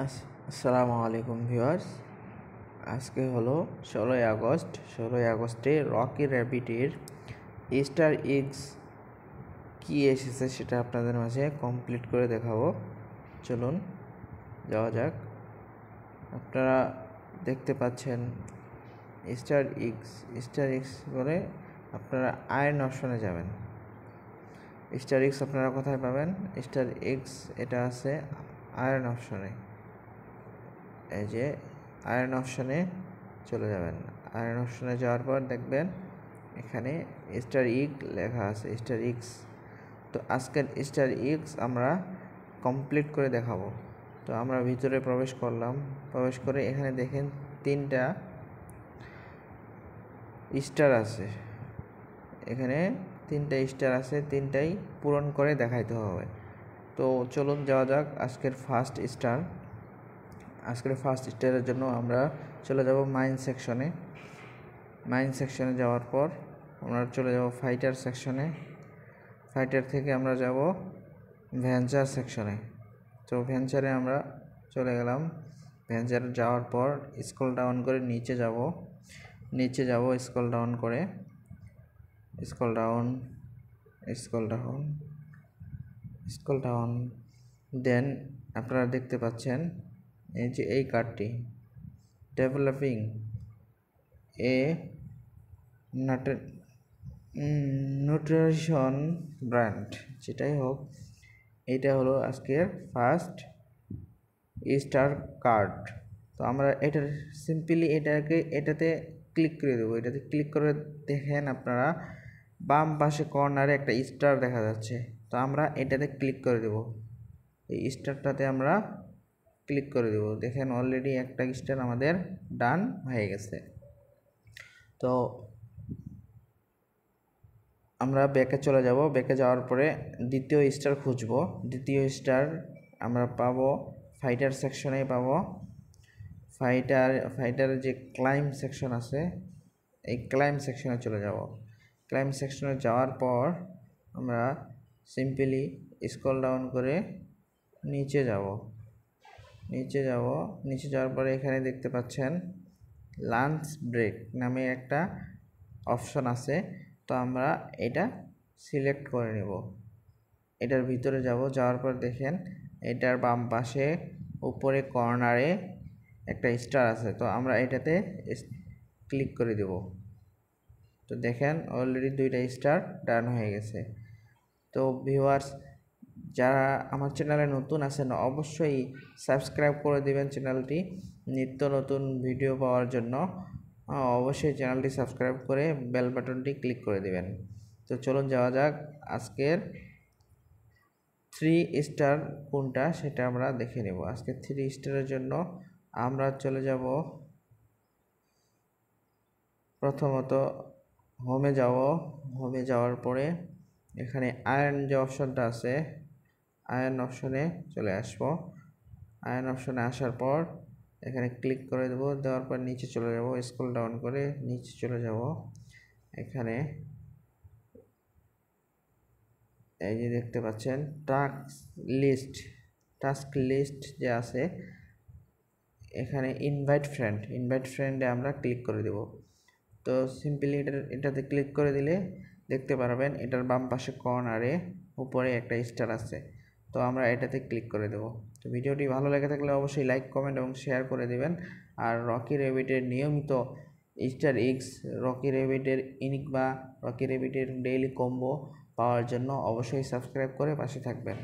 আসসালামু আলাইকুম ভিউয়ার্স। আজকে হলো 16ই আগস্টে রকি র্যাবিটের ইস্টার এগস কী এসেছে সেটা আপনাদের মাঝে কমপ্লিট করে দেখাবো। চলুন যাওয়া যাক। আপনারা দেখতে পাচ্ছেন ইস্টার এগস বলে আপনারা আয়রন অপশনে যাবেন। ইস্টার এগস আপনারা কোথায় পাবেন? ইস্টার এগস এটা আছে আয়রন অপশনে। এই যে আয়রন অপশনে চলে যাবেন। আয়রন অপশনে যাওয়ার পর দেখবেন এখানে স্টার ইগ লেখা আছে, স্টার ইগস। তো আজকের স্টার ইগস আমরা কমপ্লিট করে দেখাবো। তো আমরা ভিতরে প্রবেশ করলাম। প্রবেশ করে এখানে দেখেন 3টা স্টার আছে। এখানে 3টা স্টার আছে, 3টাই পূরণ করে দেখাইতে হবে। তো চলুন যাওয়া যাক আজকের ফার্স্ট স্টারের জন্য আমরা চলে যাব মাইন সেকশনে। মাইন সেকশনে যাওয়ার পর আমরা চলে যাব ফাইটার সেকশনে। ফাইটার থেকে আমরা যাব ভেঞ্চার সেকশনে। তো ভেঞ্চারে আমরা চলে গেলাম। ভেঞ্চারে যাওয়ার পর স্ক্রল ডাউন করে নিচে যাব স্ক্রল ডাউন দেন আপনারা দেখতে পাচ্ছেন এই যে এই কার্ডটি ডেভেলপিং এ নিউট্রিশন ব্র্যান্ড, যেটাই হোক এটা হলো আজকের ফার্স্ট স্টার কার্ড। তো আমরা এটার সিম্পলি এটাতে ক্লিক করে দেবো। এটাতে ক্লিক করে দেখেন আপনারা বাম পাশে কর্নারে একটা স্টার দেখা যাচ্ছে। তো আমরা এটাতে ক্লিক করে দেব। এই স্টারটাতে আমরা ক্লিক করে দেব। দেখেন অলরেডি একটা স্টার আমাদের ডান হয়ে গেছে। তো আমরা ব্যাকে চলে যাব। ব্যাকে যাওয়ার পরে দ্বিতীয় স্টার খুঁজব। দ্বিতীয় স্টার আমরা পাবো ফাইটার সেকশনে পাবো। ফাইটারের যে ক্লাইম সেকশন আছে, এই ক্লাইম সেকশনে চলে যাব। ক্লাইম সেকশনে যাওয়ার পর আমরা সিম্পলি স্ক্রল ডাউন করে নিচে যাওয়ার পরে এখানে দেখতে পাচ্ছেন লাঞ্চ ব্রেক নামে একটা অপশন আছে। তো আমরা এটা সিলেক্ট করে নেব। এটার ভিতরে যাওয়ার পর দেখেন এটার বাম পাশে উপরে কর্নারে একটা স্টার আছে। তো আমরা এটাতে ক্লিক করে দেব। তো দেখেন অলরেডি 2টা স্টার ডান হয়ে গেছে। তো ভিউয়ার্স, যারা আমার চ্যানেলে নতুন আছেন অবশ্যই সাবস্ক্রাইব করে দিবেন চ্যানেলটি। নিত্য নতুন ভিডিও পাওয়ার জন্য অবশ্যই চ্যানেলটি সাবস্ক্রাইব করে বেল বাটনটি ক্লিক করে দিবেন। তো চলুন যাওয়া যাক আজকের 3 স্টার কোনটা সেটা আমরা দেখে নেব। আজকে 3 স্টারের জন্য আমরা চলে যাব প্রথমত হোমে যাওয়ার পরে এখানে আয়রন যে অপশনটা আছে, আয়রন অপশনে চলে আসব। আয়রন অপশনে আসার পর এখানে ক্লিক করে দেব। দেওয়ার পর নিচে চলে যাব, স্ক্রল ডাউন করে নিচে চলে যাব। এখানে এই যে দেখতে পাচ্ছেন টাস্ক লিস্ট যে আছে, এখানে ইনভাইট ফ্রেন্ডে আমরা ক্লিক করে দেব। তো সিম্পলি এটাতে ক্লিক করে দিলে দেখতে পারবেন এটার বাম পাশে কর্নারে উপরে একটা স্টার আছে। তো আমরা এটাতে ক্লিক করে দেব। তো ভিডিওটি ভালো লেগে থাকলে অবশ্যই লাইক, কমেন্ট এবং শেয়ার করে দিবেন। আর রকি র্যাবিটের নিয়মিত ইস্টার এগস, রকি র্যাবিটের ইনিক বা রকি র্যাবিটের ডেইলি কম্বো পাওয়ার জন্য অবশ্যই সাবস্ক্রাইব করে পাশে থাকবেন।